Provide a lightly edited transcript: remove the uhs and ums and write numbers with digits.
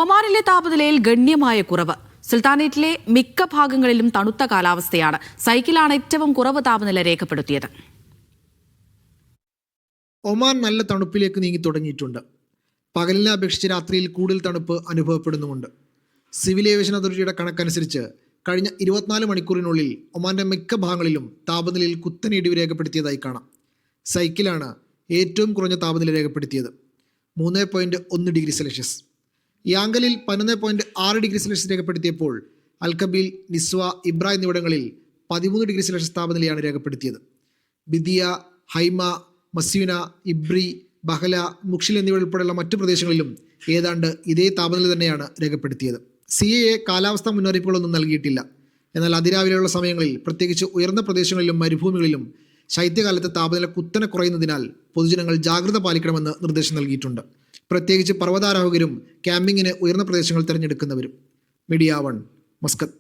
ഒമാനിലെ താപനിലയിൽ ഗണ്യമായ കുറവ്. സുൽത്താനേറ്റിലെ മിക്ക ഭാഗങ്ങളിലും തണുത്ത കാലാവസ്ഥയാണ്. സൈക്കിളാണ് ഏറ്റവും കുറവ് താപനില രേഖപ്പെടുത്തിയത്. ഒമാൻ നല്ല തണുപ്പിലേക്ക് നീങ്ങി തുടങ്ങിയിട്ടുണ്ട്. പകലിനെ അപേക്ഷിച്ച് രാത്രിയിൽ കൂടുതൽ തണുപ്പ് അനുഭവപ്പെടുന്നുമുണ്ട്. സിവിൽ ഏവിയേഷൻ അതോറിറ്റിയുടെ കണക്കനുസരിച്ച് കഴിഞ്ഞ 24 മണിക്കൂറിനുള്ളിൽ ഒമാന്റെ മിക്ക ഭാഗങ്ങളിലും താപനിലയിൽ കുത്തനെ ഇടിവ് രേഖപ്പെടുത്തിയതായി കാണാം. സൈക്കിളാണ് ഏറ്റവും കുറഞ്ഞ താപനില രേഖപ്പെടുത്തിയത്, 3.1 ഡിഗ്രി സെൽഷ്യസ്. യാങ്കലിൽ 11.6 ഡിഗ്രി സെൽഷ്യസ് രേഖപ്പെടുത്തിയപ്പോൾ അൽക്കബീൽ, നിസ്വ, ഇബ്ര എന്നിവിടങ്ങളിൽ 13 ഡിഗ്രി സെൽഷ്യസ് താപനിലയാണ് രേഖപ്പെടുത്തിയത്. ബിദിയ, ഹൈമ, മസ്യൂന, ഇബ്രി, ബഹല, മുക്ഷിൽ എന്നിവയുൾപ്പെടെയുള്ള മറ്റു പ്രദേശങ്ങളിലും ഏതാണ്ട് ഇതേ താപനില തന്നെയാണ് രേഖപ്പെടുത്തിയത്. CAA കാലാവസ്ഥാ മുന്നറിയിപ്പുകളൊന്നും നൽകിയിട്ടില്ല. എന്നാൽ അതിരാവിലെയുള്ള സമയങ്ങളിൽ, പ്രത്യേകിച്ച് ഉയർന്ന പ്രദേശങ്ങളിലും മരുഭൂമികളിലും ശൈത്യകാലത്ത് താപനില കുത്തനെ കുറയുന്നതിനാൽ പൊതുജനങ്ങൾ ജാഗ്രത പാലിക്കണമെന്ന് നിർദ്ദേശം നൽകിയിട്ടുണ്ട്. പ്രത്യേകിച്ച് പർവ്വതാരോഹകരും ക്യാമ്പിങ്ങിന് ഉയർന്ന പ്രദേശങ്ങൾ തിരഞ്ഞെടുക്കുന്നവരും. Media 1, Muscat.